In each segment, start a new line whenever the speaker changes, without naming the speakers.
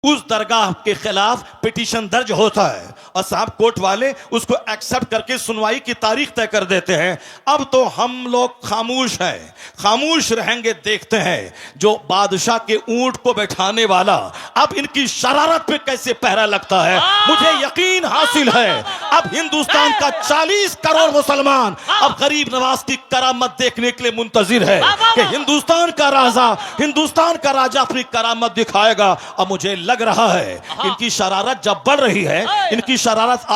उस दरगाह के खिलाफ पिटीशन दर्ज होता है और साहब कोर्ट वाले उसको एक्सेप्ट करके सुनवाई की तारीख तय कर देते हैं। अब तो हम लोग खामोश हैं, खामोश रहेंगे। देखते हैं जो बादशाह के ऊंट को बैठाने वाला अब इनकी शरारत पे कैसे पहरा लगता है। मुझे यकीन हासिल है अब हिंदुस्तान का 40 करोड़ मुसलमान अब गरीब नवाज की करामत देखने के लिए मुंतजिर है कि हिंदुस्तान का राजा अपनी करामत दिखाएगा। अब मुझे लग रहा है इनकी शरारत जब बढ़ रही है, इनकी शरारत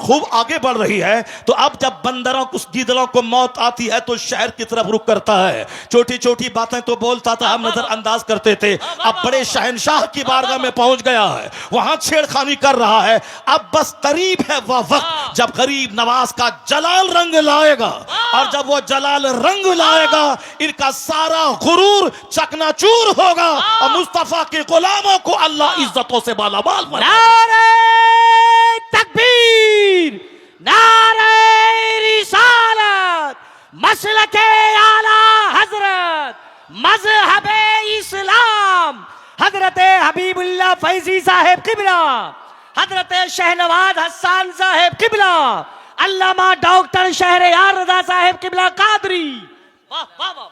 खूब आगे बढ़ रही है, तो अब जब बंदरों को, गीदड़ों को मौत आती है तो शहर की तरफ रुख करता है। छोटी छोटी बातें तो बोलता था, हम नजरअंदाज करते थे। अब बड़े शहंशाह की बारगाह में पहुंच गया है, वहां छेड़खानी कर रहा है। अब बस करीब है वह वक्त जब गरीब नवाज का जलाल रंग लाएगा, और जब वो जलाल रंग लाएगा इनका सारा गुरूर चकनाचूर होगा और मुस्तफा के गुलामों को अल्लाह इज्जतों से मालामाल बनाएगा।
नारे तकबीर, नारे रिसालत, मसलके आला हजरत, मजहबे इस्लाम, हजरत हबीबुल्लाह फैजी साहेब किबला, हजरत शहनवाज हसन साहेब किबला, अल्लामा डॉक्टर शहरयार रजा साहेब किबला कादरी। वाह वाह वाह,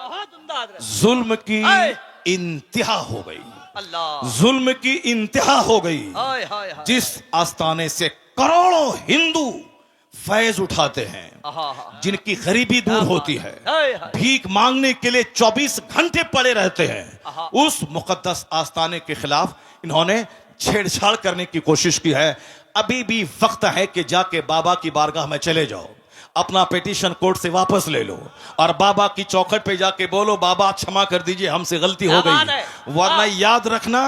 बहुत उम्दा।
जुल्म की इंतहा हो गई,
अल्लाह,
जुल्म की इंतहा हो गई।
हाय हाय हाय,
जिस आस्थाने से करोड़ों हिंदू फैज उठाते हैं, जिनकी गरीबी दूर होती है, भीख मांगने के लिए 24 घंटे पड़े रहते हैं, उस मुकद्दस आस्थाने के खिलाफ इन्होंने छेड़छाड़ करने की कोशिश की है। अभी भी वक्त है कि जाके बाबा की बारगाह में चले जाओ, अपना पिटीशन कोर्ट से वापस ले लो और बाबा की चौखट पे जाके बोलो, बाबा क्षमा कर दीजिए, हमसे गलती हो गई। वरना याद रखना,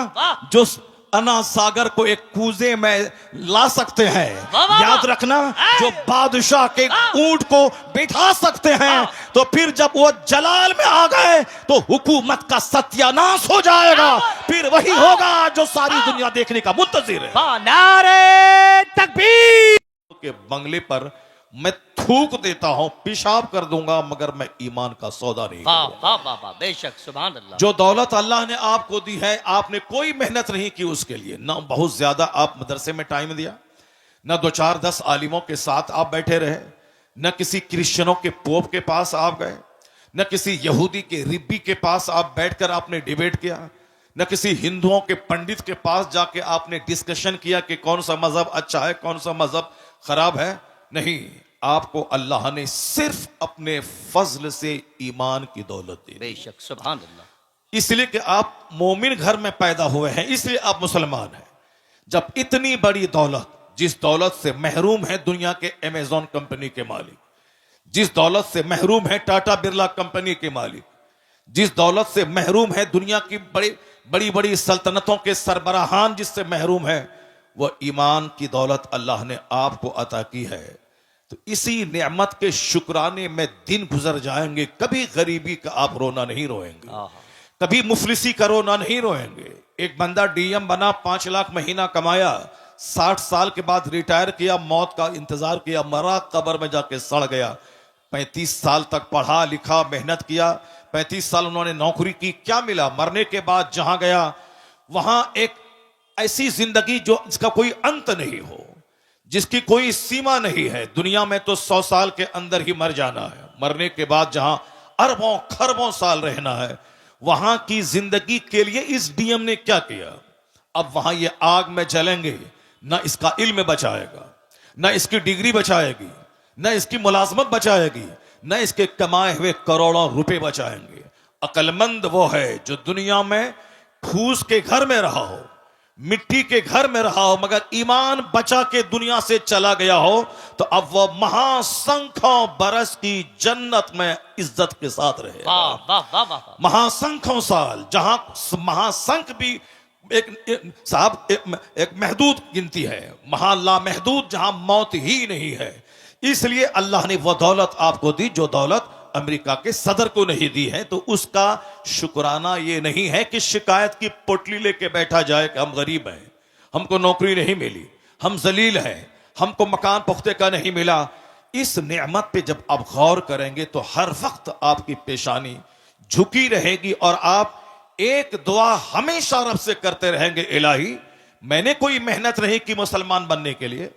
जो अना सागर को एक कूजे में ला सकते हैं, याद रखना, जो बादशाह के ऊंट को बिठा सकते हैं, तो फिर जब वो जलाल में आ गए तो हुकूमत का सत्यानाश हो जाएगा। फिर वही होगा जो सारी दुनिया देखने का मुंतजिर है।
नारे तकबीर
के बंगले पर मैं थूक देता हूं, पेशाब कर दूंगा, मगर मैं ईमान का सौदा नहीं करूंगा।
बेशक, सुभान अल्लाह।
जो दौलत अल्लाह ने आपको दी है, आपने कोई मेहनत नहीं की उसके लिए, ना बहुत ज्यादा आप मदरसे में टाइम दिया, ना 2-4-10 आलिमों के साथ आप बैठे रहे, न किसी क्रिश्चियनों के पोप के पास आप गए, न किसी यहूदी के रिब्बी के पास आप बैठकर आपने डिबेट किया, न किसी हिंदुओं के पंडित के पास जाके आपने डिस्कशन किया कि कौन सा मजहब अच्छा है, कौन सा मजहब खराब है। नहीं, आपको अल्लाह ने सिर्फ अपने फजल से ईमान की दौलत दी।
बेशक, सुभान अल्लाह।
इसलिए कि आप मोमिन घर में पैदा हुए हैं, इसलिए आप मुसलमान हैं। जब इतनी बड़ी दौलत, जिस दौलत से महरूम है दुनिया के अमेजॉन कंपनी के मालिक, जिस दौलत से महरूम है टाटा बिरला कंपनी के मालिक, जिस दौलत से महरूम है दुनिया की बड़ी बड़ी सल्तनतों के सरबराहान, जिससे महरूम है, वह ईमान की दौलत अल्लाह ने आपको अता की है। तो इसी नेमत के शुक्राने में दिन गुजर जाएंगे। कभी गरीबी का आप रोना नहीं रोएंगे, कभी मुफलिसी का रोना नहीं रोएंगे। एक बंदा डीएम बना, 5 लाख महीना कमाया, 60 साल के बाद रिटायर किया, मौत का इंतजार किया, मरा, कब्र में जाके सड़ गया। 35 साल तक पढ़ा लिखा, मेहनत किया, 35 साल उन्होंने नौकरी की, क्या मिला? मरने के बाद जहां गया वहां एक ऐसी जिंदगी जो इसका कोई अंत नहीं हो, जिसकी कोई सीमा नहीं है। दुनिया में तो 100 साल के अंदर ही मर जाना है, मरने के बाद जहां अरबों खरबों साल रहना है, वहां की जिंदगी के लिए इस डीएम ने क्या किया? अब वहां ये आग में जलेंगे, ना इसका इल्म बचाएगा, ना इसकी डिग्री बचाएगी, ना इसकी मुलाजमत बचाएगी, ना इसके कमाए हुए करोड़ों रुपए बचाएंगे। अक्लमंद वो है जो दुनिया में फूस के घर में रहा हो, मिट्टी के घर में रहा हो, मगर ईमान बचा के दुनिया से चला गया हो, तो अब वह महासंख्यों बरस की जन्नत में इज्जत के साथ रहेगा। महासंख्यों साल, जहां महासंख भी एक महदूद गिनती है, महाला महदूद, जहां मौत ही नहीं है। इसलिए अल्लाह ने वह दौलत आपको दी जो दौलत अमेरिका के सदर को नहीं दी है। तो उसका शुक्राना ये नहीं है कि शिकायत की पोटली लेके बैठा जाए कि हम गरीब हैं, हमको नौकरी नहीं मिली, हम जलील हैं, हमको मकान पुख्ते का नहीं मिला। इस नेमत पे जब आप गौर करेंगे तो हर वक्त आपकी पेशानी झुकी रहेगी और आप एक दुआ हमेशा रब से करते रहेंगे, इलाही मैंने कोई मेहनत नहीं की मुसलमान बनने के लिए,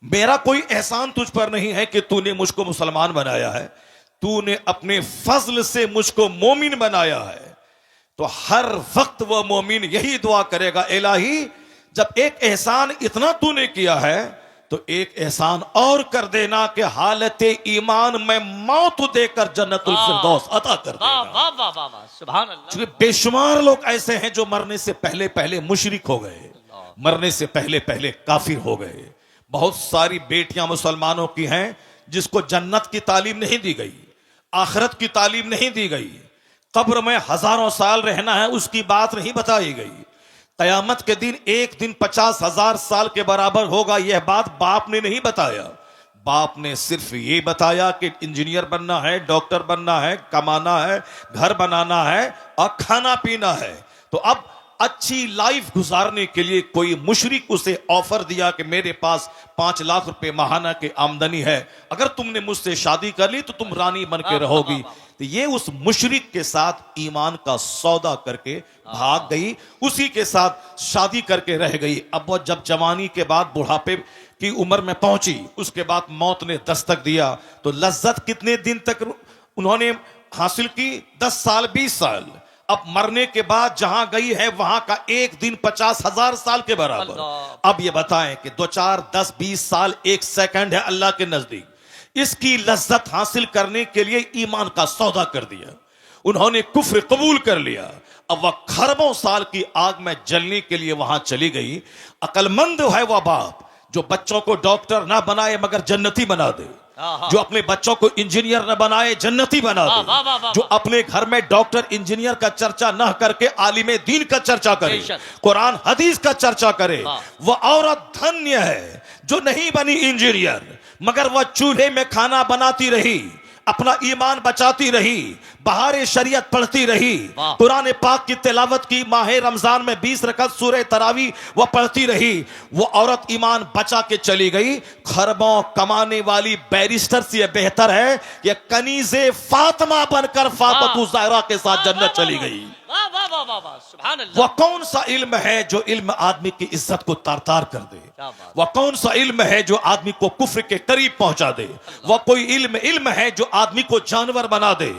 मेरा कोई एहसान तुझ पर नहीं है कि तूने मुझको मुसलमान बनाया है, तूने अपने फजल से मुझको मोमिन बनाया है। तो हर वक्त वह मोमिन यही दुआ करेगा, इलाही जब एक एहसान इतना तूने किया है तो एक एहसान और कर देना कि हालत ईमान में मौत देकर जन्नतुल फिरदौस अता कर
वाह
देना।
वाह वाह वाह वाह, सुभान अल्लाह।
क्योंकि बेशुमार लोग ऐसे हैं जो मरने से पहले पहले मुशरिक हो गए, मरने से पहले पहले काफिर हो गए। बहुत सारी बेटियां मुसलमानों की हैं जिसको जन्नत की तालीम नहीं दी गई, आखिरत की तालीम नहीं दी गई, कब्र में हजारों साल रहना है उसकी बात नहीं बताई गई, कयामत के दिन एक दिन 50,000 साल के बराबर होगा यह बात बाप ने नहीं बताया। बाप ने सिर्फ ये बताया कि इंजीनियर बनना है, डॉक्टर बनना है, कमाना है, घर बनाना है और खाना पीना है। तो अब अच्छी लाइफ गुजारने के लिए कोई मुशरिक उसे ऑफर दिया कि मेरे पास 5 लाख रुपए माहाना की आमदनी है, अगर तुमने मुझसे शादी कर ली तो तुम रानी बन के रहोगी। तो ये उस मुशरिक के साथ ईमान का सौदा करके भाग गई, उसी के साथ शादी करके रह गई। अब वो जब जवानी के बाद बुढ़ापे की उम्र में पहुंची, उसके बाद मौत ने दस्तक दिया। तो लज्जत कितने दिन तक उन्होंने हासिल की? 10 साल 20 साल। अब मरने के बाद जहां गई है वहां का एक दिन 50,000 साल के बराबर। अब ये बताएं कि 2 4 10 20 साल एक सेकंड है अल्लाह के नजदीक। इसकी लज्जत हासिल करने के लिए ईमान का सौदा कर दिया, उन्होंने कुफ्र कबूल कर लिया। अब वह खरबों साल की आग में जलने के लिए वहां चली गई। अकलमंद है वह बाप जो बच्चों को डॉक्टर ना बनाए मगर जन्नती बना दे, जो अपने बच्चों को इंजीनियर न बनाए जन्नती बना दे, जो अपने घर में डॉक्टर इंजीनियर का चर्चा न करके आलिम दीन का चर्चा करे, कुरान हदीस का चर्चा करे। वह औरत धन्य है जो नहीं बनी इंजीनियर मगर वह चूल्हे में खाना बनाती रही, अपना ईमान बचाती रही, बहारे शरीयत पढ़ती रही, कुरान पाक की तिलावत की, माह रमजान में 20 रकअत सूरह तरावी वह पढ़ती रही। वो औरत ईमान बचा के चली गई। खरबों कमाने वाली बैरिस्टर से यह बेहतर है कि कनीज़े फातिमा बनकर फातिमा ज़हरा के साथ जन्नत चली गई। वह कौन सा इल्म है जो इल्म आदमी की इज्जत को तार-तार कर दे? वह कौन सा इल्म है जो आदमी को कुफ्र के करीब पहुंचा दे? वह कोई इल्म है जो आदमी को जानवर बना दे?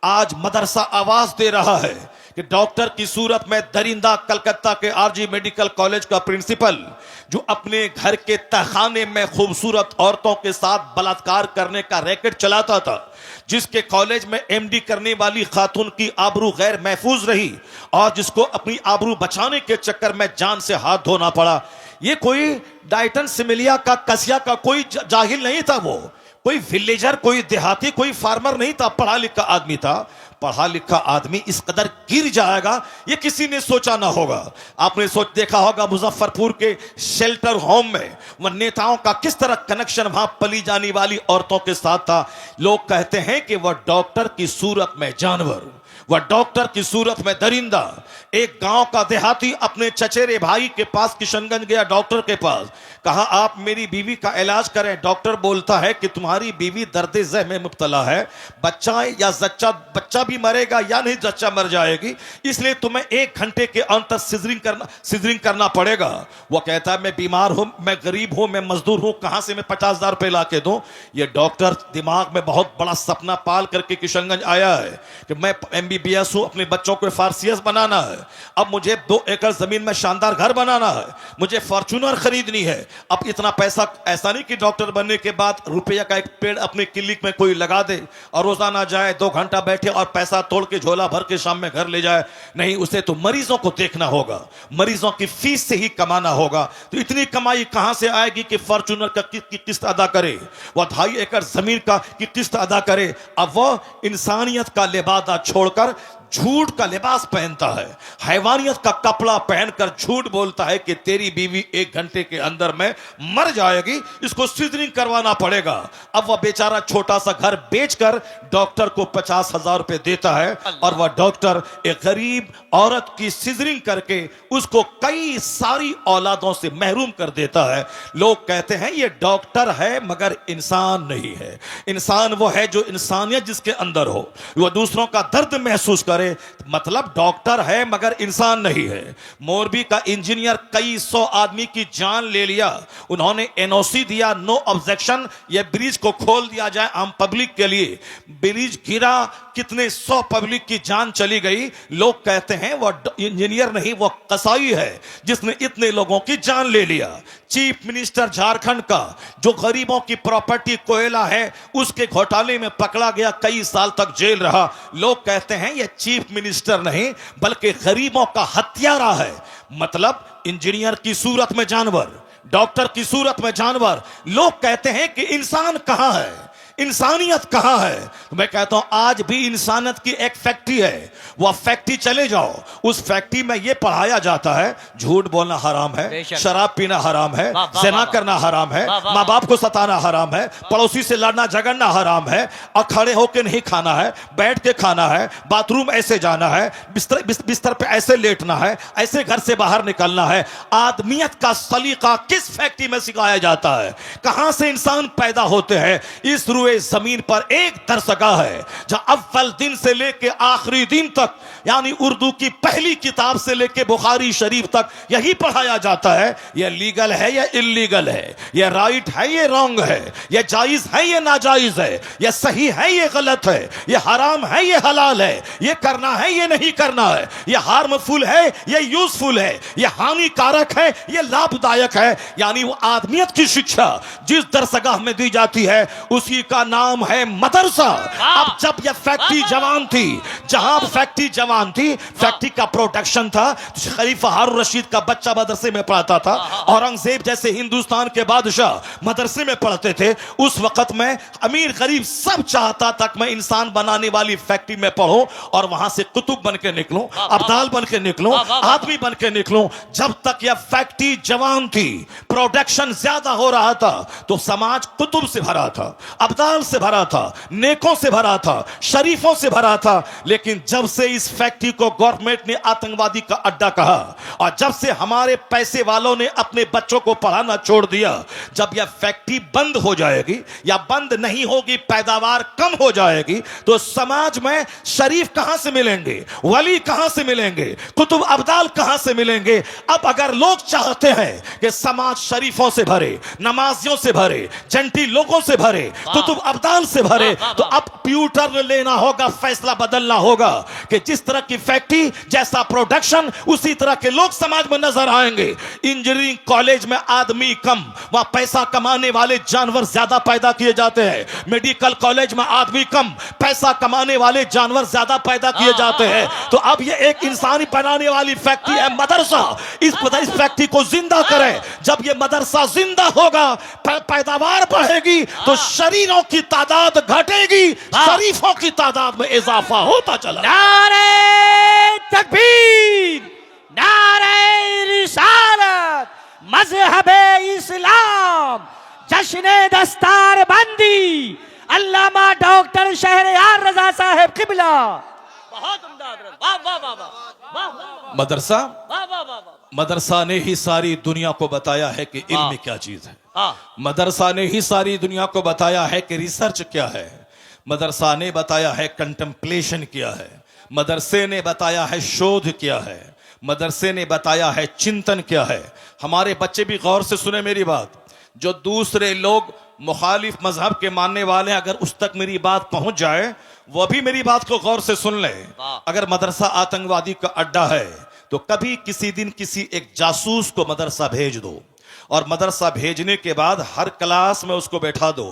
आज मदरसा आवाज दे रहा है कि डॉक्टर की सूरत में दरिंदा कलकत्ता के आरजी मेडिकल कॉलेज का प्रिंसिपल जो अपने घर के तहखाने में खूबसूरत औरतों के साथ बलात्कार करने का रैकेट चलाता था, जिसके कॉलेज में एमडी करने वाली खातून की आबरू गैर महफूज रही और जिसको अपनी आबरू बचाने के चक्कर में जान से हाथ धोना पड़ा। ये कोई डाइटन सिमिलिया का कसिया का कोई जाहिल नहीं था, वो कोई विलेजर, कोई देहाती, कोई फार्मर नहीं था, पढ़ा लिखा आदमी था। पढ़ा लिखा आदमी इस कदर गिर जाएगा ये किसी ने सोचा ना होगा। आपने देखा होगा मुजफ्फरपुर के शेल्टर होम में वह नेताओं का किस तरह कनेक्शन वहां पली जाने वाली औरतों के साथ था। लोग कहते हैं कि वह डॉक्टर की सूरत में जानवर, वह डॉक्टर की सूरत में दरिंदा। एक गांव का देहाती अपने चचेरे भाई के पास किशनगंज गया, डॉक्टर के पास, कहा आप मेरी बीवी का इलाज करें। डॉक्टर बोलता है कि तुम्हारी बीवी दर्द ज़ह में मुब्तला है, बच्चा भी मरेगा या नहीं जच्चा मर जाएगी, इसलिए तुम्हें 1 घंटे के अंतर सिजरिंग करना पड़ेगा। वो कहता है मैं बीमार हूं, मैं गरीब हूं, मैं मजदूर हूं, कहां से मैं 50,000 रुपए ला के दूं? ये डॉक्टर दिमाग में बहुत बड़ा सपना पाल करके किशनगंज आया है कि मैं MBBS हूं, अपने बच्चों को FRCS बनाना है, अब मुझे 2 एकड़ जमीन में शानदार घर बनाना है, मुझे फॉर्च्यूनर खरीदनी है। अब इतना पैसा, ऐसा नहीं कि डॉक्टर बनने के बाद रुपया का एक पेड़ अपने क्लिनिक में कोई लगा दे और रोजाना जाए 2 घंटा बैठे और पैसा तोड़ के झोला भर के शाम में घर ले जाए। नहीं, उसे तो मरीजों को देखना होगा, मरीजों की फीस से ही कमाना होगा। तो इतनी कमाई कहां से आएगी कि फॉर्च्यूनर का की किस्त अदा करे, वह 2.5 एकड़ जमीन का की किस्त अदा करे? अब वह इंसानियत का लिबादा छोड़कर झूठ का लिबास पहनता है, हैवानियत का कपड़ा पहनकर झूठ बोलता है कि तेरी बीवी 1 घंटे के अंदर में मर जाएगी, इसको सिजरिंग करवाना पड़ेगा। अब वह बेचारा छोटा सा घर बेचकर डॉक्टर को 50,000 रुपए देता है और वह डॉक्टर एक गरीब औरत की सिजरिंग करके उसको कई सारी औलादों से महरूम कर देता है। लोग कहते हैं ये डॉक्टर है मगर इंसान नहीं है। इंसान वो है जो इंसानियत जिसके अंदर हो, वह दूसरों का दर्द महसूस कर करे, मतलब डॉक्टर है मगर इंसान नहीं है। मोरबी का इंजीनियर कई 100 आदमी की जान ले लिया, उन्होंने एनओसी दिया, नो ऑब्जेक्शन, ये ब्रिज को खोल दिया जाए आम पब्लिक के लिए। ब्रिज गिरा, कितने 100 पब्लिक की जान चली गई। लोग कहते हैं वो इंजीनियर नहीं, वो कसाई है जिसने इतने लोगों की जान ले लिया। चीफ मिनिस्टर झारखंड का जो गरीबों की प्रॉपर्टी कोयला है उसके घोटाले में पकड़ा गया, कई साल तक जेल रहा। लोग कहते हैं ये चीफ मिनिस्टर नहीं बल्कि गरीबों का हत्यारा है। मतलब इंजीनियर की सूरत में जानवर, डॉक्टर की सूरत में जानवर। लोग कहते हैं कि इंसान कहां है, इंसानियत कहां है। मैं कहता हूं आज भी इंसानियत की एक फैक्ट्री है, वह फैक्ट्री चले जाओ, उस फैक्ट्री में यह पढ़ाया जाता है झूठ बोलना हराम है, शराब पीना हराम है, ज़िना करना हराम है, माँ बाप को सताना हराम है, पड़ोसी से लड़ना झगड़ना हराम है, और खड़े होकर नहीं खाना है, बैठ के खाना है, बाथरूम ऐसे जाना है, बिस्तर पे ऐसे लेटना है, ऐसे घर से बाहर निकलना है। आदमियत का सलीका किस फैक्ट्री में सिखाया जाता है? कहां से इंसान पैदा होते हैं? इस जमीन पर एक दरसगाह है जहां अव्वल दिन से लेकर आखिरी दिन तक, यानी उर्दू की पहली किताब से लेकर बुखारी शरीफ तक यही पढ़ाया जाता है। यह लीगल है या इल्लीगल है, यह राइट है ये रॉन्ग है, यह जायज है ये नाजायज है, यह सही है ये गलत है, यह हराम है ये हलाल है, यह करना है ये नहीं करना है, यह हार्मफुल है ये यूजफुल है, यह हानिकारक है ये लाभदायक है। यानी वो आदमियत की शिक्षा जिस दरसगाह में दी जाती है उसी का नाम है मदरसा। अब जब यह फैक्ट्री जवान थी, जहां फैक्ट्री जवान थी, फैक्ट्री का प्रोडक्शन था, तो खलीफा हारून रशीद का बच्चा मदरसे में पढ़ता था, औरंगजेब जैसे हिंदुस्तान के बादशाह मदरसे में पढ़ते थे। उस वक्त में अमीर गरीब सब चाहता था मैं इंसान बनाने वाली फैक्ट्री में पढ़ूं और वहां से कुतुब बन के निकलूं, अब्दाल बन के निकलूं, आदमी बन के निकलूं। जब तक यह फैक्ट्री जवान थी, प्रोडक्शन ज्यादा हो रहा था, तो समाज कुतुब से भरा था, अब्दाल से भरा था, नेकों से भरा था, शरीफों से भरा था। लेकिन जब से इस फैक्ट्री को गवर्नमेंट ने आतंकवादी का अड्डा कहा और जब से हमारे पैसे वालों ने अपने बच्चों को पढ़ाना छोड़ दिया, जब यह फैक्ट्री बंद हो जाएगी या बंद नहीं होगी, पैदावार कम हो जाएगी, तो समाज में शरीफ कहां से मिलेंगे, वली कहां से मिलेंगे, कुतुब अब्दाल कहां से मिलेंगे? अब अगर लोग चाहते हैं कि समाज शरीफों से भरे, नमाजियों से भरे, जंटी लोगों से भरे, कुतुब अब्दाल से भरे, तो अब ट्यूटर लेना होगा, फैसला बदलना होगा कि जिस तरह की फैक्ट्री जैसा प्रोडक्शन उसी तरह के लोग समाज में नजर आएंगे। इंजीनियरिंग कॉलेज में आदमी कम, वहां पैसा कमाने वाले जानवर ज्यादा पैदा किए जाते हैं। मेडिकल कॉलेज में आदमी कम, पैसा कमाने वाले जानवर ज्यादा पैदा किए जाते हैं। तो अब ये एक इंसानी बनाने वाली फैक्ट्री है मदरसा। इस फैक्ट्री को जिंदा करें। जब ये मदरसा जिंदा होगा, पैदावार बढ़ेगी, तो शरीरों की तादाद घटेगी, शरीफों की तादाद में इजाफा होता चला।
नारे तकबीर, नारे रिसालत, मजहबे इस्लाम, जश्ने दस्तार बंदी, अल्लामा डॉक्टर शहरयार रजा साहब किबला। बहुत उम्दा, वाह वाह वाह वाह।
मदरसा,
वाह वाह वाह।
मदरसा ने ही सारी दुनिया को बताया है कि इल्म क्या चीज है। मदरसा ने ही सारी दुनिया को बताया है कि रिसर्च क्या है। मदरसा ने बताया है कंटेम्पलेशन क्या है। मदरसे ने बताया है शोध क्या है। मदरसे ने बताया है चिंतन क्या है। हमारे बच्चे भी गौर से सुने मेरी बात, जो दूसरे लोग मुखालिफ मजहब के मानने वाले, अगर उस तक मेरी बात पहुंच जाए, वह भी मेरी बात को गौर से सुन ले। अगर मदरसा आतंकवादी का अड्डा है तो कभी किसी दिन किसी एक जासूस को मदरसा भेज दो, और मदरसा भेजने के बाद हर क्लास में उसको बैठा दो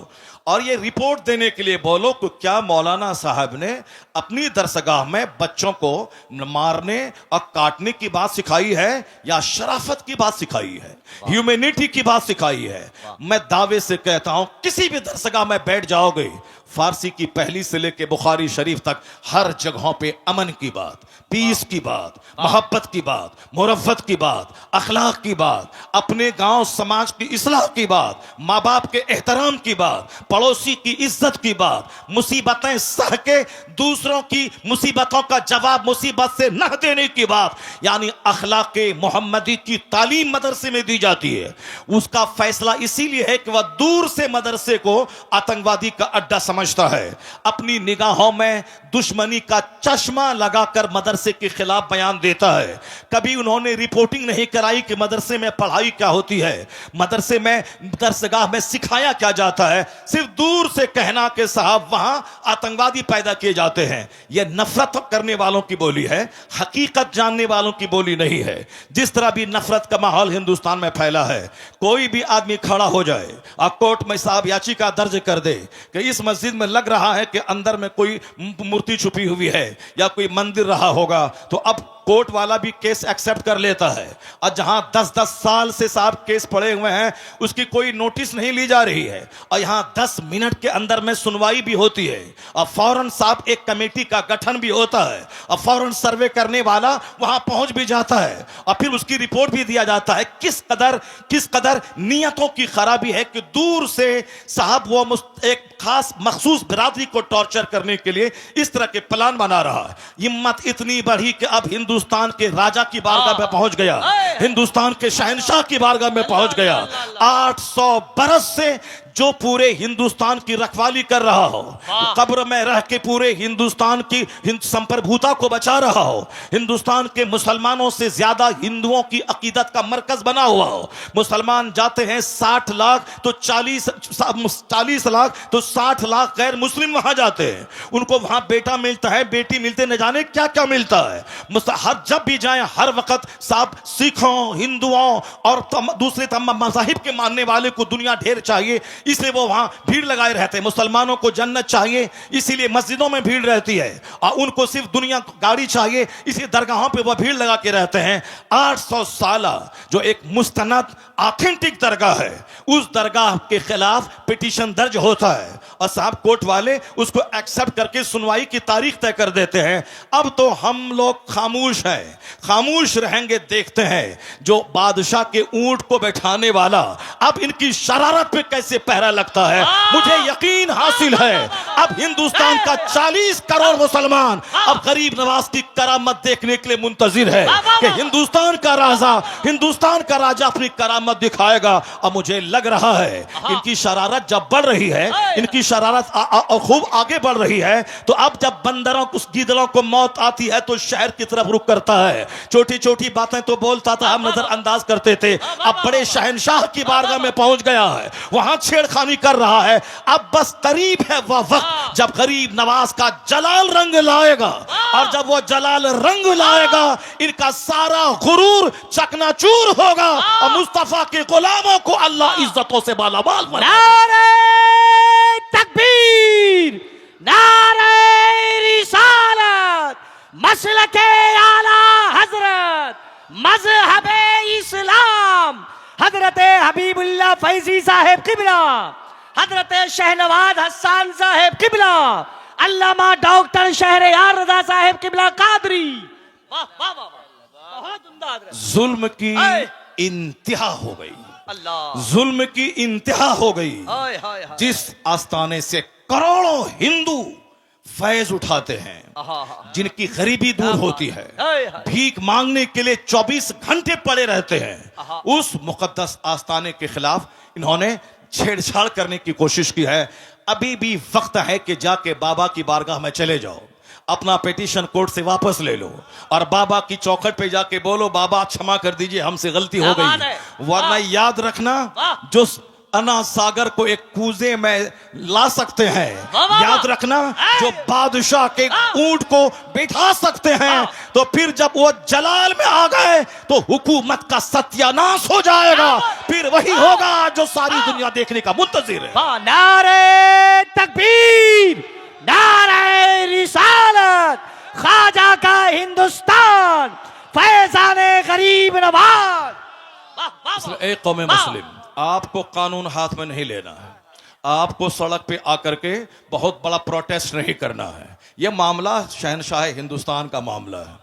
और ये रिपोर्ट देने के लिए बोलो कि क्या मौलाना साहब ने अपनी दरसगाह में बच्चों को मारने और काटने की बात सिखाई है या शराफत की बात सिखाई है, ह्यूमैनिटी की बात सिखाई है। मैं दावे से कहता हूं किसी भी दरसगाह में बैठ जाओगे, फारसी की पहली से लेकर बुखारी शरीफ तक हर जगहों पे अमन की बात, पीस की बात, मोहब्बत की बात, मुरफ़्फ़त की बात, अखलाक की बात, अपने गांव समाज की इस्लाह की बात, माँ बाप के एहतराम की बात, पड़ोसी की इज्जत की बात, मुसीबतें सह के दूसरों की मुसीबतों का जवाब मुसीबत से न देने की बात, यानी अखलाक मोहम्मदी की तालीम मदरसे में दी जाती है। उसका फैसला इसीलिए है कि वह दूर से मदरसे को आतंकवादी का अड्डा समझ समझता है, अपनी निगाहों में दुश्मनी का चश्मा लगाकर मदरसे के खिलाफ बयान देता है। कभी उन्होंने रिपोर्टिंग नहीं कराई कि मदरसे में पढ़ाई क्या होती है, मदरसे में दरसगाह में सिखाया क्या जाता है। सिर्फ दूर से कहना कि साहब वहां आतंकवादी पैदा किए जाते हैं। यह नफरत करने वालों की बोली है, हकीकत जानने वालों की बोली नहीं है। जिस तरह भी नफरत का माहौल हिंदुस्तान में फैला है, कोई भी आदमी खड़ा हो जाए और कोर्ट में साहब याचिका दर्ज कर दे कि इस मस्जिद में लग रहा है कि अंदर में कोई मूर्ति छुपी हुई है या कोई मंदिर रहा होगा, तो अब कोर्ट वाला भी केस एक्सेप्ट कर लेता है। और जहां 10-10 साल से साहब केस पड़े हुए हैं, उसकी कोई नोटिस नहीं ली जा रही है, और यहां 10 मिनट के अंदर में सुनवाई भी होती है, और फौरन साहब एक कमेटी का गठन भी होता है, और फौरन सर्वे करने वाला वहां पहुंच भी जाता है, और फिर उसकी रिपोर्ट भी दिया जाता है। किस कदर नियतों की खराबी है कि दूर से साहब वो एक खास मखसूस बिरादरी को टॉर्चर करने के लिए इस तरह के प्लान बना रहा है। हिम्मत इतनी बढ़ी कि अब हिंदुस्तान के राजा की बारगाह में पहुंच गया, हिंदुस्तान के शहंशाह की बारगाह में पहुंच गया। 800 बरस से जो पूरे हिंदुस्तान की रखवाली कर रहा हो, कब्र में रह के पूरे हिंदुस्तान की संप्रभुता को बचा रहा हो, हिंदुस्तान के मुसलमानों से ज्यादा हिंदुओं की अकीदत का मरकज बना हुआ हो। मुसलमान जाते हैं 60 लाख तो 40 लाख तो 60 लाख गैर मुस्लिम वहां जाते हैं। उनको वहां बेटा मिलता है, बेटी मिलते, न जाने क्या क्या मिलता है। हर जब भी जाएं हर वक्त साहब सिखों, हिंदुओं और दूसरे तमाम मज़ाहिब के मानने वाले को दुनिया ढेर चाहिए, इसलिए वो वहां भीड़ लगाए रहते हैं। मुसलमानों को जन्नत चाहिए, इसीलिए मस्जिदों में भीड़ रहती है, और उनको सिर्फ दुनिया गाड़ी चाहिए, इसी दरगाहों पे वो भीड़ लगा के रहते हैं। 800 साल जो एक मुस्तनद ऑथेंटिक दरगाह है, उस दरगाह के खिलाफ पिटीशन दर्ज होता है, और साहब कोर्ट वाले उसको एक्सेप्ट करके सुनवाई की तारीख तय कर देते हैं। अब तो हम लोग खामोश हैं, खामोश रहेंगे, देखते हैं जो बादशाह के ऊंट को बैठाने वाला अब इनकी शरारत पे कैसे पहरा लगता है। मुझे यकीन हासिल है अब हिंदुस्तान का 40 करोड़ मुसलमान अब गरीब नवाज की करामत देखने के लिए मुंतजिर है कि हिंदुस्तान का राजा अपनी करामत दिखाएगा। और मुझे लग रहा है इनकी शरारत जब बढ़ रही है, इनकी शरारत खूब आगे बढ़ रही है, तो अब जब बंदरों को, गीदड़ों को मौत आती है तो शहर की तरफ रुख करता है। छोटी छोटी बातें तो बोलता था, हम नजरअंदाज करते थे, अब बड़े शहंशाह की बारगाह में पहुंच गया है, वहां छेड़खानी कर रहा है। अब बस करीब है वह वक्त जब गरीब नवाज का जलाल रंग लाएगा, और जब वो जलाल रंग लाएगा इनका सारा गुरूर चकनाचूर होगा, और मुस्तफा के गुलामों को अल्लाह इज्जतों से मालामाल बनाएगा।
नारे तकबीर, नारे रिसालत, मसलके आला हजरत, मजहबे इस्लाम, हजरत हबीबुल्लाह फैजी साहेब किबला, हजरत शहनवाज हसन साहेब किबला, अल्लामा डॉक्टर शहरयार रजा साहेब किबला कादरी। वाह वाह वाह, बहुत उम्दा हजरत।
जुल्म की इंतहा हो गई,
अल्लाह,
जुल्म की इंतहा हो गई।
हाय हाय हाय,
जिस आस्थाने से करोड़ों हिंदू फैज उठाते हैं, जिनकी गरीबी दूर होती है, भीख मांगने के लिए 24 घंटे पड़े रहते हैं, उस मुकद्दस आस्थाने के खिलाफ इन्होंने छेड़छाड़ करने की कोशिश की है। अभी भी वक्त है कि जाके बाबा की बारगाह में चले जाओ, अपना पिटीशन कोर्ट से वापस ले लो, और बाबा की चौखट पे जाके बोलो, बाबा क्षमा कर दीजिए, हमसे गलती हो गई। वरना याद रखना, जो अना सागर को एक कूजे में ला सकते हैं, याद रखना, जो बादशाह के ऊंट को बैठा सकते हैं, तो फिर जब वो जलाल में आ गए तो हुकूमत का सत्यानाश हो जाएगा। फिर वही होगा जो सारी दुनिया देखने का मुंतजिर है।
नारे तकबीर, नारे रिसालत, ख्वाजा का हिंदुस्तान, फैजाने गरीब नवाज।
एक कौम मुस्लिम, आपको कानून हाथ में नहीं लेना है, आपको सड़क पे आकर के बहुत बड़ा प्रोटेस्ट नहीं करना है। यह मामला शहनशाह हिंदुस्तान का मामला है,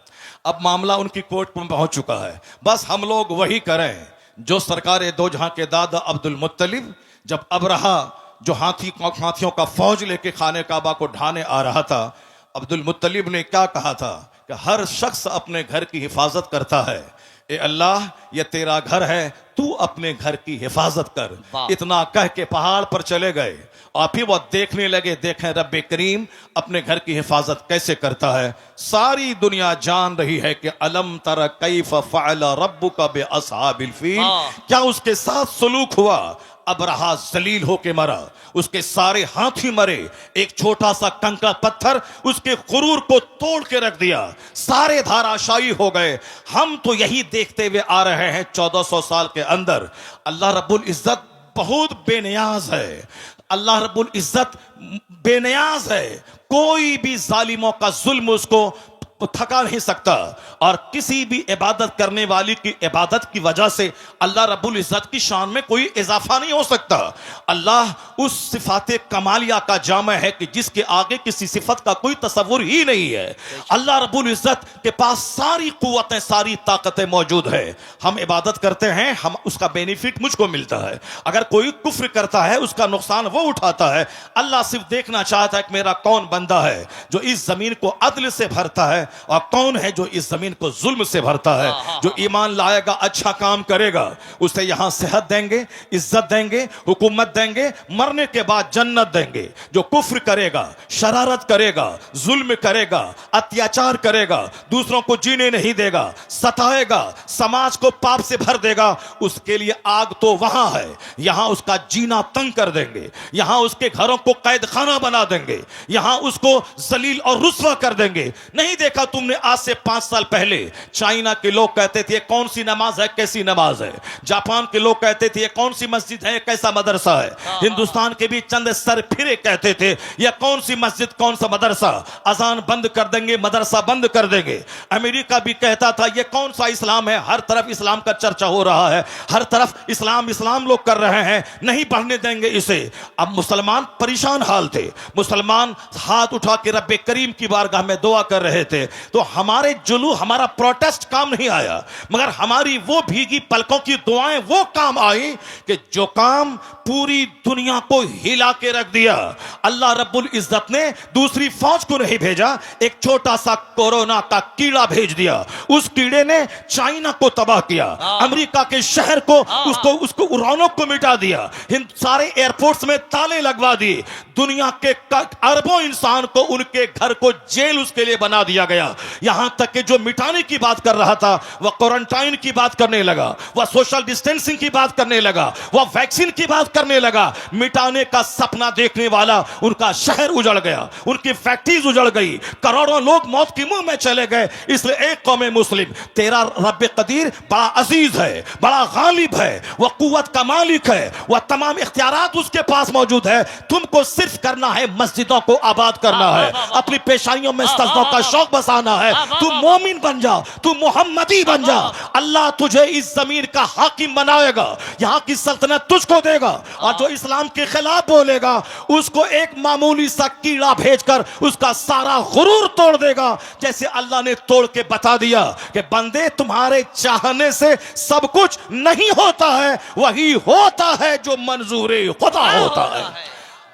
अब मामला उनकी कोर्ट में पहुंच चुका है। बस हम लोग वही करें जो सरकार दो जहां के दादा अब्दुल मुत्तलिब, जब अबरहा जो हाथियों का फौज लेके खाने काबा को ढाने आ रहा था, अब्दुल मुत्तलिब ने क्या कहा था कि हर शख्स अपने घर की हिफाजत करता है, ए अल्लाह ये तेरा घर है, तू अपने घर की हिफाजत कर।
वाह।
इतना कह के पहाड़ पर चले गए और फिर वो देखने लगे, देखें रब्बे करीम अपने घर की हिफाजत कैसे करता है। सारी दुनिया जान रही है कि अलम तरा कैफ फअल रब्बुका बिअसहाबिल फील,
हाँ।
क्या उसके साथ सलूक हुआ। अब रहा जलील होके मरा, उसके सारे हाथी मरे, एक छोटा सा कंकड़ पत्थर उसके गुरूर को तोड़ के रख दिया, सारे धाराशायी हो गए। हम तो यही देखते हुए आ रहे हैं 1400 साल के अंदर। अल्लाह रब्बुल इज्जत बहुत बेनियाज है, अल्लाह रब्बुल इज्जत बेनियाज है। कोई भी जालिमों का जुल्म उसको थका नहीं सकता, और किसी भी इबादत करने वाली की इबादत की वजह से अल्लाह रब्बुल इज्जत की शान में कोई इजाफा नहीं हो सकता। अल्लाह उस सिफाते कमालिया का जामा है कि जिसके आगे किसी सिफत का कोई तसव्वुर ही नहीं है। अल्लाह रब्बुल इज्जत के पास सारी कुव्वतें, सारी ताकतें मौजूद है। हम इबादत करते हैं, हम उसका बेनिफिट मुझको मिलता है। अगर कोई कुफ्र करता है उसका नुकसान वो उठाता है। अल्लाह सिर्फ देखना चाहता है कि मेरा कौन बंदा है जो इस जमीन को अदल से भरता है, और कौन है जो इस जमीन को जुल्म से भरता है। जो ईमान लाएगा, अच्छा काम करेगा, उसे यहां सेहत देंगे, इज्जत देंगे, हुकूमत देंगे, मरने के बाद जन्नत देंगे। जो कुफ्र करेगा, शरारत करेगा, जुल्म करेगा, अत्याचार करेगा, दूसरों को जीने नहीं देगा, सताएगा, समाज को पाप से भर देगा, उसके लिए आग तो वहां है, यहां उसका जीना तंग कर देंगे, यहां उसके घरों को कैद खाना बना देंगे, यहां उसको जलील और रुस्वा कर देंगे। नहीं देखा तुमने आज से 5 साल पहले चाइना के लोग कहते थे कौन सी नमाज है, कैसी नमाज है। जापान के लोग कहते थे कौन सी मस्जिद है, कैसा मदरसा है। हिंदुस्तान के भी चंद सर फिरे कहते थे यह कौन सी मस्जिद, कौन सा मदरसा, अजान बंद कर देंगे, मदरसा बंद कर देंगे। अमेरिका भी कहता था यह कौन सा इस्लाम है, हर तरफ इस्लाम का चर्चा हो रहा है, हर तरफ इस्लाम इस्लाम लोग कर रहे हैं, नहीं पढ़ने देंगे इसे। अब मुसलमान परेशान हाल थे, मुसलमान हाथ उठा के रब्बे करीम की बारगाह में दुआ कर रहे थे। तो हमारे जुलू, हमारा प्रोटेस्ट काम नहीं आया, मगर हमारी वो भीगी पलकों की दुआएं वो काम आई कि जो काम पूरी दुनिया को हिला के रख दिया। अल्लाह रब्बुल इज्जत ने दूसरी फौज को नहीं भेजा, एक छोटा सा कोरोना का कीड़ा भेज दिया। उस कीड़े ने चाइना को तबाह किया, अमेरिका के शहर को, उसको रौनक को मिटा दिया, सारे एयरपोर्ट्स में ताले लगवा दिए, दुनिया के अरबों इंसान को उनके घर को जेल उसके लिए बना दिया गया। यहां तक कि जो मिटाने की बात कर रहा था वह क्वारंटाइन की बात करने लगा, वह सोशल डिस्टेंसिंग की बात करने लगा, वह वैक्सीन की बात करने लगा। मिटाने का सपना देखने वाला उनका शहर उजड़ गया, उनकी फैक्ट्रीज उजड़ गई, करोड़ों लोग मौत की मुंह में चले गए। इसलिए एक कौम मुस्लिम, तेरा रब्बे कदीर बड़ा अजीज है, बड़ा गालिब है, वह कुव्वत का मालिक है, वह तमाम इख्तियारात उसके पास मौजूद है। तुमको सिर्फ करना है मस्जिदों को आबाद करना है, अपनी पेशानियों में सजदों का शौक बसाना है। तू मोमिन बन जा, तू मोहम्मदी बन जा, अल्लाह तुझे इस जमीन का हाकिम बनाएगा, यहां की सल्तनत तुझको देगा। और जो इस्लाम के खिलाफ बोलेगा उसको एक मामूली सा कीड़ा भेजकर उसका सारा गुरूर तोड़ देगा। जैसे अल्लाह ने तोड़ के बता दिया कि बंदे तुम्हारे चाहने से सब कुछ नहीं होता है, वही होता है जो मंजूरे खुदा होता है।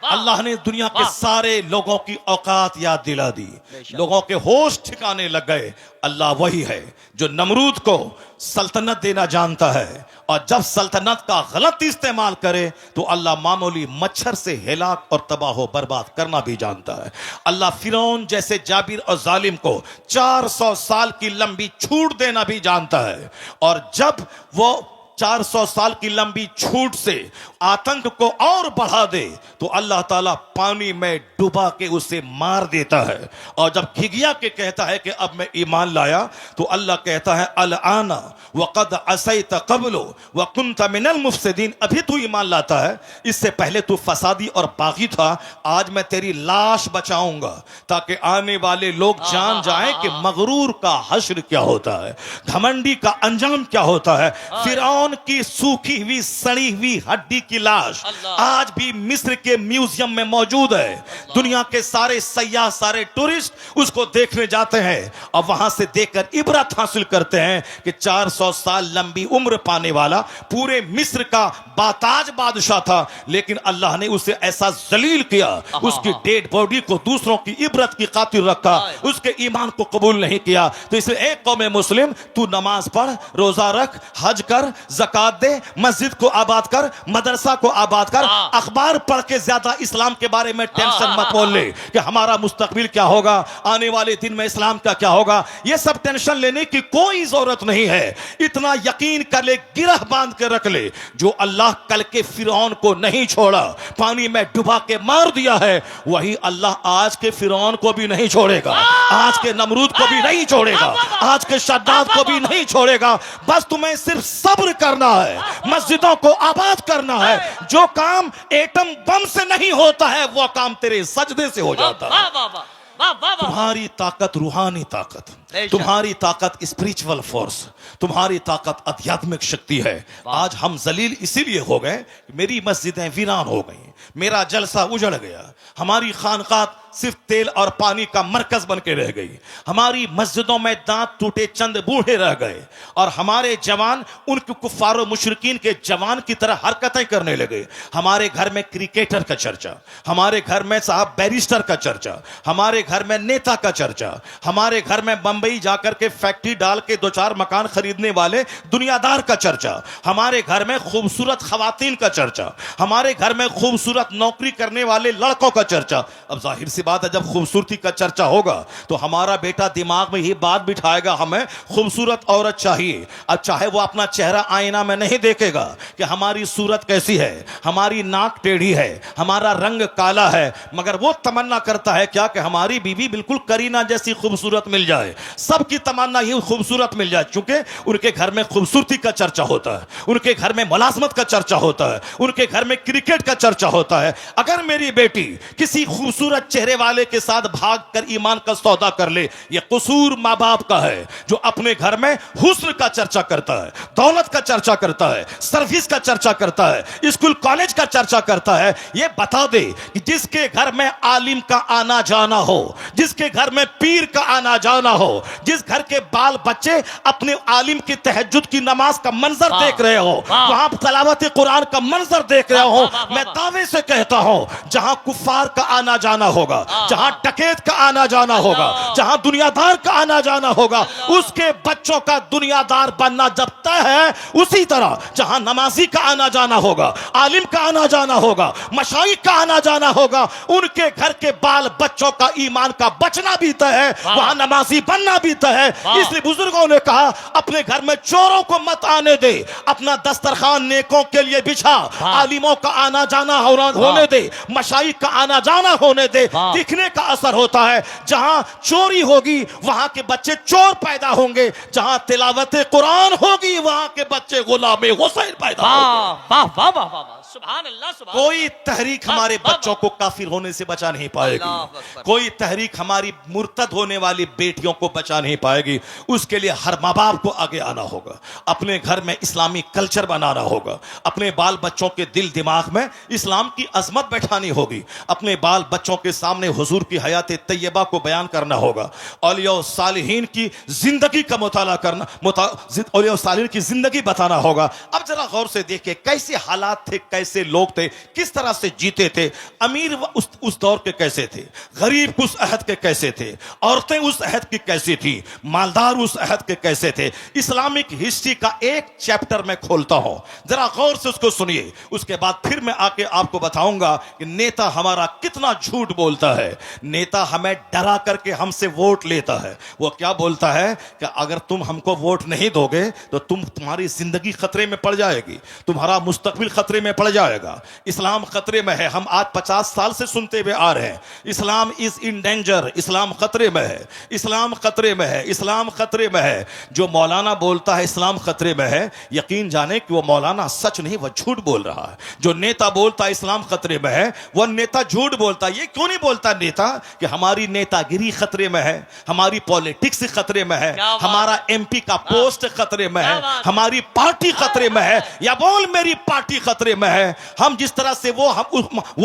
अल्लाह ने दुनिया के सारे लोगों की औकात याद दिला दी, लोगों के होश ठिकाने लग गए। अल्लाह वही है जो नमरूद को सल्तनत देना जानता है, और जब सल्तनत का गलत इस्तेमाल करे तो अल्लाह मामूली मच्छर से हिलाक और तबाह बर्बाद करना भी जानता है। अल्लाह फिरौन जैसे जाबिर और जालिम को 400 साल की लंबी छूट देना भी जानता है, और जब वो 400 साल की लंबी छूट से आतंक को और बढ़ा दे तो अल्लाह ताला पानी में डुबा के उसे मार देता है। और जब खिगिया के कहता है कि अब मैं ईमान लाया, तो अल्लाह कहता है अल आना वक़द असैत क़ब्लु व कुन्त मिनल मुफ़सिदीन, अभी तू ईमान लाता है, इससे पहले तू फसादी और बागी था। आज मैं तेरी लाश बचाऊंगा ताकि आने वाले लोग जान जाएं कि मगरूर का हश्र क्या होता है, घमंडी का अंजाम क्या होता है। फिरौन की सूखी हुई सड़ी हुई हड्डी की लाश आज भी मिस्र के म्यूजियम में मौजूद है। दुनिया के सारे सयाह, सारे टूरिस्ट उसको देखने जाते हैं और वहां से देखकर इबरत हासिल करते हैं कि 400 साल लंबी उम्र पाने वाला पूरे मिस्र का बाताज बादशाह था, लेकिन अल्लाह ने उसे ऐसा जलील किया, उसकी डेड बॉडी को दूसरों की इबरत की खातिर रखा, उसके ईमान को कबूल नहीं किया। तो इसलिए एक कौम मुस्लिम, तू नमाज पढ़, रोजा रख, हज कर, ज़कात दे, मस्जिद को आबाद कर, मदरसा को आबाद कर। अखबार पढ़ के ज्यादा इस्लाम के बारे में टेंशन मत बोल ले कि हमारा मुस्तकबिल क्या होगा, आने वाले दिन में इस्लाम का क्या होगा। यह सब टेंशन लेने की कोई जरूरत नहीं है। इतना यकीन कर ले, गिरह बांध के रख ले, जो अल्लाह कल के फिरौन को नहीं छोड़ा, पानी में डुबा के मार दिया है, वही अल्लाह आज के फिरौन को भी नहीं छोड़ेगा, आज के नमरूद को भी नहीं छोड़ेगा, आज के शद्दाद को भी नहीं छोड़ेगा। बस तुम्हें सिर्फ सब्र करना है, मस्जिदों को आबाद करना है। जो काम एटम बम से नहीं होता है, वो काम तेरे सजदे से हो जाता है। तुम्हारी ताकत रूहानी ताकत, तुम्हारी ताकत स्पिरिचुअल फोर्स, तुम्हारी ताकत आध्यात्मिक शक्ति है। आज हम जलील इसीलिए हो गए, मेरी मस्जिदें वीरान हो गई, मेरा जलसा उजड़ गया, हमारी खानकाह सिर्फ तेल और पानी का मरकज बन के रह गई, हमारी मस्जिदों में दांत टूटे चंद बूढ़े रह गए, और हमारे जवान उनके कुफ्फार मुशरिकीन के जवान की तरह हरकतें करने लगे। हमारे घर में क्रिकेटर का चर्चा, हमारे घर में साहब बैरिस्टर का चर्चा, हमारे घर में नेता का चर्चा, हमारे घर में बंबई जाकर के फैक्ट्री डाल के 2-4 मकान खरीदने वाले दुनियादार का चर्चा, हमारे घर में खूबसूरत खवातीन का चर्चा, हमारे घर में खूबसूरत नौकरी करने वाले लड़कों का चर्चा। अब जाहिर सी बात है, जब खूबसूरती का चर्चा होगा तो हमारा बेटा दिमाग में ही बात बिठाएगा, हमें खूबसूरत औरत चाहिए। अब चाहे वो अपना चेहरा आईना में नहीं देखेगा कि हमारी सूरत कैसी है, हमारी नाक टेढ़ी है, हमारा रंग काला है, मगर वो तमन्ना करता है क्या कि हमारी बीवी बिल्कुल करीना जैसी खूबसूरत मिल जाए। सबकी तमन्ना ही खूबसूरत मिल जाए, क्योंकि उनके घर में खूबसूरती का चर्चा होता है, उनके घर में मुलाजमत का चर्चा होता है, उनके घर में क्रिकेट का चर्चा होता है। अगर मेरी बेटी किसी खूबसूरत चेहरे वाले के साथ भागकर ईमान का सौदा कर ले, यह कसूर मां बाप का है, जो अपने घर में हुस्न का चर्चा करता है, दौलत का चर्चा करता है, सर्विस का चर्चा करता है, स्कूल कॉलेज का चर्चा करता है। यह बता दे कि जिसके घर में आलिम का आना जाना हो, जिसके घर में पीर का आना जाना हो, जिस घर के बाल बच्चे अपने आलिम की तहज्जुद की नमाज का मंजर देख रहे हो, वहां तलावत कुरान का मंजर देख रहे हो, मैं दावे से कहता हूं, जहां कुफ्फार का आना जाना होगा, जहां डकैत का आना जाना होगा, जहां दुनियादार का आना जाना होगा, उसके बच्चों का दुनियादार बनना जब तय है, उसी तरह जहां नमाजी का आना जाना होगा, आलिम का आना जाना होगा, मशाइख का आना जाना होगा, उनके घर के बाल बच्चों का ईमान का बचना भी तय है, वहां नमाजी बनना भी तय है। इसलिए बुजुर्गों ने कहा, अपने घर में चोरों को मत आने दे, अपना दस्तरखान नेकों के लिए बिछा, आलिमों का आना जाना होने दे, मशाइख का आना जाना होने दे। दिखने का असर होता है, जहां चोरी होगी वहां के बच्चे चोर पैदा होंगे, जहां तिलावत कुरान होगी वहां के बच्चे गुलामे हुसैन पैदा होंगे।
सुभान अल्लाह, सुभान
कोई तहरीक हमारे बच्चों को काफिर होने से बचा नहीं पाएगी, कोई तहरीक हमारी मुर्तद होने वाली बेटियों को बचा नहीं पाएगी। उसके लिए हर माँ बाप को आगे आना होगा, अपने घर में इस्लामी कल्चर बनाना होगा, अपने बाल बच्चों के दिल दिमाग में इस्लाम की अजमत बैठानी होगी, अपने बाल बच्चों के सामने हुजूर की हयात तैयबा को बयान करना होगा, औलिया और सालिहीन की जिंदगी का मुताला करना, औलिया और सालिहीन की जिंदगी बताना होगा। अब जरा गौर से देखिए कैसे हालात थे, कैसे लोग थे, किस तरह से जीते थे। अमीर उस दौर के कैसे थे, गरीब उस अहद के कैसे थे, औरतें उस अहद की कैसी थी, मालदार उस अहद के कैसे थे। इस्लामिक हिस्ट्री का एक चैप्टर मैं खोलता हूं, जरा गौर से उसको सुनिए, उसके बाद फिर मैं आके आपको बताऊंगा कि नेता हमारा कितना झूठ बोलता है। नेता हमें डरा करके हमसे वोट लेता है। वो क्या बोलता है कि अगर तुम हमको वोट नहीं दोगे तो तुम्हारी जिंदगी खतरे में पड़ जाएगी, तुम्हारा मुस्तकबिल खतरे में पड़ जाएगा, इस्लाम खतरे में है। हम आज 50 साल से सुनते हुए आ रहे हैं, इस्लाम इज इन डेंजर, इस्लाम खतरे में है, इस्लाम खतरे में है, इस्लाम खतरे में है। जो मौलाना बोलता है इस्लाम खतरे में है, यकीन जाने कि वो मौलाना सच नहीं, वह झूठ बोल रहा है। जो नेता बोलता है इस्लाम खतरे में है, वह नेता झूठ बोलता है। ये क्यों नहीं बोलता नेता कि हमारी नेतागिरी खतरे में है, हमारी पॉलिटिक्स खतरे में है, हमारा एमपी का पोस्ट खतरे में है, हमारी पार्टी खतरे में है, या बोल मेरी पार्टी खतरे में है। है, हम जिस तरह से वो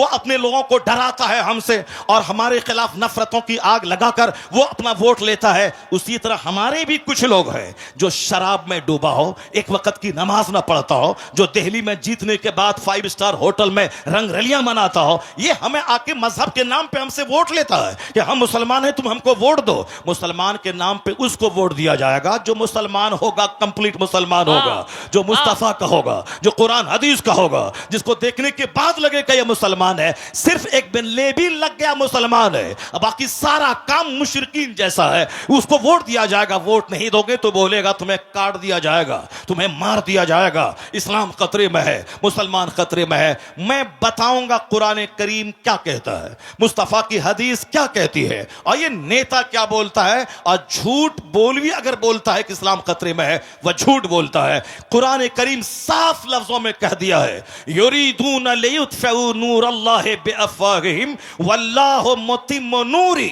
अपने लोगों को डराता है हमसे और हमारे खिलाफ नफरतों की आग लगाकर वो अपना वोट लेता है, उसी तरह हमारे भी कुछ लोग हैं जो शराब में डूबा हो, एक वक्त की नमाज ना पढ़ता हो, जो दिल्ली में जीतने के बाद 5 स्टार होटल में रंगरलियां मनाता हो, ये हमें आके मजहब के नाम पे हमसे वोट लेता है कि हम मुसलमान हैं, तुम हमको वोट दो। मुसलमान के नाम पे उसको वोट दिया जाएगा जो मुसलमान होगा, कंप्लीट मुसलमान होगा, जो मुस्तफा का होगा, जो कुरान हदीस का होगा, जिसको देखने के बाद लगेगा ये मुसलमान है। सिर्फ एक बिन लेबीन लग गया मुसलमान है, अब बाकी सारा काम मुशरिकीन जैसा है, उसको वोट दिया जाएगा। वोट नहीं दोगे तो बोलेगा तुम्हें काट दिया जाएगा, तुम्हें मार दिया जाएगा, इस्लाम खतरे में है, मुसलमान खतरे में है। मैं बताऊंगा कुरान करीम क्या कहता है, मुस्तफा की हदीस क्या कहती है, और ये नेता क्या बोलता है। और झूठ बोल भी अगर बोलता है कि इस्लाम खतरे में है, वह झूठ बोलता है। कुरान करीम साफ लफ्जों में कह दिया है, युरीदून लियुत्फिउ नूरल्लाहि बिअफ़वाहिहिम वल्लाहु मुतिम्मु नूरी।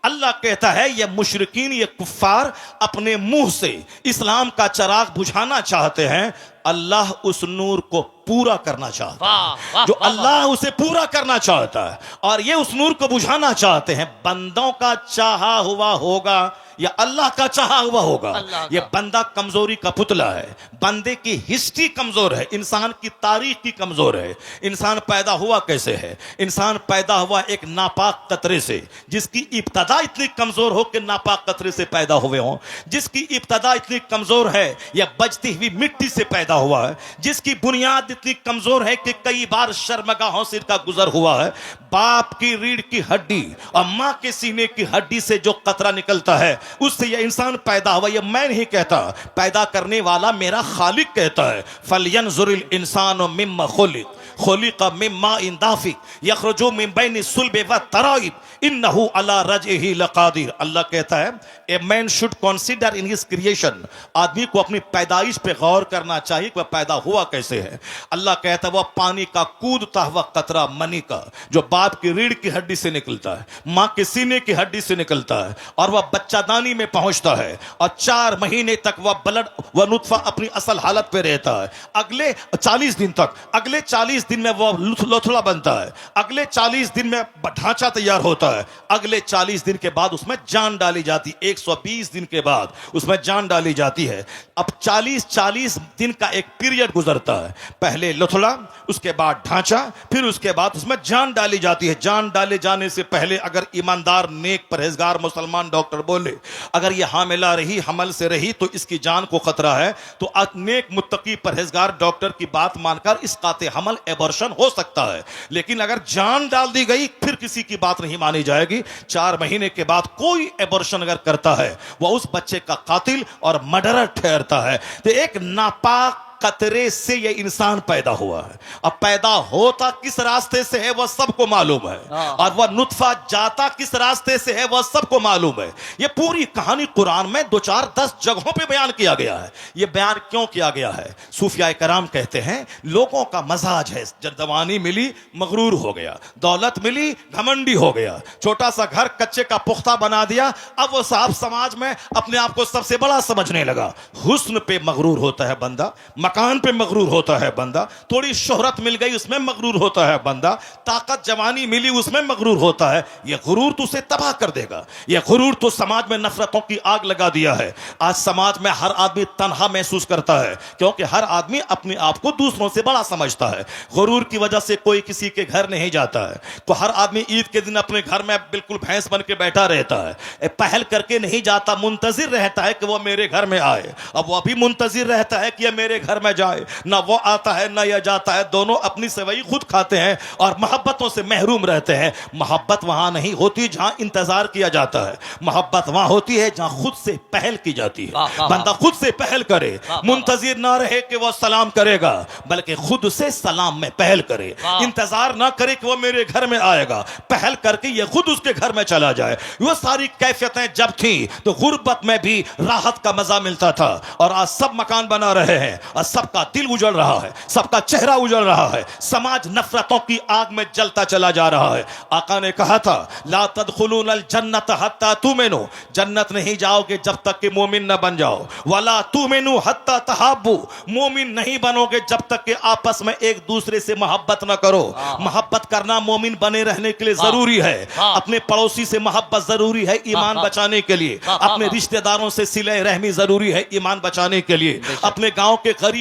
अल्लाह कहता है ये मुशरिकीन, ये कुफ्फार अपने मुंह से इस्लाम का चिराग बुझाना चाहते हैं, अल्लाह उस नूर को पूरा करना चाहता है, जो अल्लाह उसे पूरा करना चाहता है, और ये उस नूर को बुझाना चाहते हैं। बंदों का चाहा हुआ होगा या अल्लाह का चाहा हुआ होगा, ये बंदा कमजोरी का पुतला है, बंदे की हिस्ट्री कमजोर है, इंसान की तारीख की कमजोर है। इंसान पैदा हुआ कैसे है? इंसान पैदा हुआ एक नापाक कतरे से, जिसकी इब्तदा इतनी कमजोर हो कि नापाक कतरे से पैदा हुए हों, जिसकी इब्तदा इतनी कमजोर है या बजती हुई मिट्टी से पैदा हुआ है, जिसकी बुनियाद इतनी कमजोर है कि कई बार शर्मगाहों से इसका गुजर हुआ है। बाप की रीढ़ की हड्डी और मां के सीने की हड्डी से जो कतरा निकलता है, उससे यह इंसान पैदा हुआ। यह मैं नहीं कहता, पैदा करने वाला मेरा खालिक कहता है। फलयंजुरिल इंसानु मिम्मा खुलिक खुलिका मिम्मा इन दाफिक यखरुजु मिन बैनि सुल्बि व तराइब इन्नहु अला रजइही लकादिर। अल्लाह कहता है a man should consider in his creation, आदमी को अपनी पैदाइश पे गौर करना चाहिए कि वह पैदा हुआ कैसे है। अल्लाह कहता है वह पानी का कूदता हुआ कतरा मनी का, जो बाप की रीढ़ की हड्डी से निकलता है, मां के सीने की हड्डी से निकलता है, और वह बच्चादानी में पहुंचता है, और 4 महीने तक वह नुत्फा अपनी असल हालत पे रहता है। अगले 40 दिन तक, अगले 40 दिन में वह लोथड़ा बनता है, अगले 40 दिन में ढांचा तैयार होता है, अगले 40 दिन के बाद उसमें जान डाली जाती है, 120 दिन के बाद उसमें जान डाली जाती है। अब 40 दिन का एक पीरियड गुजरता है, पहले लोथड़ा, उसके बाद ढांचा, फिर उसके बाद उसमें जान डाली जाती है। जान डाले जाने से पहले अगर ईमानदार नेक परहेजगार मुसलमान डॉक्टर बोले अगर यह हामिला रही, हमल से रही तो इसकी जान को खतरा है, तो नेक मुत्तकी परहेजगार डॉक्टर की बात मानकर इस काते हमल एबॉर्शन हो सकता है। लेकिन अगर जान डाल दी गई फिर किसी की बात नहीं मानी जाएगी। 4 महीने के बाद कोई एबॉर्शन अगर करता है वह उस बच्चे का कातिल और मर्डरर ठहरता है। तो एक नापाक कतरे से ये इंसान पैदा हुआ है। अब पैदा होता किस रास्ते से है वह सबको मालूम है, और वह नुत्फा जाता किस रास्ते से है वह सबको मालूम है। ये पूरी कहानी कुरान में 2-4-10 जगहों पे बयान किया गया है। ये बयान क्यों किया गया है? सूफिया कराम कहते हैं लोगों का मजाज है, जब जवानी मिली मगरूर हो गया, दौलत मिली घमंडी हो गया, छोटा सा घर कच्चे का पुख्ता बना दिया, अब वो साहब समाज में अपने आप को सबसे बड़ा समझने लगा। हुस्न पे मगरूर होता है बंदा, मकान पे मगरूर होता है बंदा, थोड़ी शोहरत मिल गई उसमें मगरूर होता है बंदा, ताकत जवानी मिली उसमें मगरूर होता है। यह गुरूर तो उसे तबाह कर देगा। यह गुरूर तो समाज में नफरतों की आग लगा दिया है। आज समाज में हर आदमी तन्हा महसूस करता है, क्योंकि हर आदमी अपने आप को दूसरों से बड़ा समझता है। गुरूर की वजह से कोई किसी के घर नहीं जाता है। तो हर आदमी ईद के दिन अपने घर में बिल्कुल भैंस बन के बैठा रहता है, पहल करके नहीं जाता, मुंतजिर रहता है कि वह मेरे घर में आए। अब वह भी मुंतजिर रहता है कि यह मेरे घर में जाए, ना वो आता है ना यह जाता है, दोनों अपनी सेवई खुद खाते हैं और मोहब्बतों से महरूम रहते हैं। मोहब्बत वहां नहीं होती जहां इंतजार किया जाता है, मोहब्बत वहां होती है जहां खुद से पहल की जाती है। बंदा खुद से पहल करे, मुंतजिर ना रहे कि वह सलाम करेगा, बल्कि खुद से सलाम में पहल करे, इंतजार ना करे कि वह मेरे घर में आएगा, पहल करके यह खुद उसके घर में चला जाए। वह सारी कैफियतें जब थी तो गुर्बत में भी राहत का मजा मिलता था, और आज सब मकान बना रहे हैं और सबका दिल उजड़ रहा है, सबका चेहरा उजड़ रहा है, समाज नफरतों की आग में जलता चला जा रहा है। आका ने कहा था ला तदखुलूनल जन्नत हत्ता तुमिनु, जन्नत नहीं जाओगे जब तक कि मोमिन न बन जाओ। वला तुमिनु हत्ता तहाब्बू, मोमिन नहीं बनोगे जब तक कि आपस में एक दूसरे से मोहब्बत न करो। मोहब्बत करना मोमिन बने रहने के लिए जरूरी है। अपने पड़ोसी से मोहब्बत जरूरी है ईमान बचाने के लिए, अपने रिश्तेदारों से सिले रहमी जरूरी है ईमान बचाने के लिए, अपने गांव के गरीब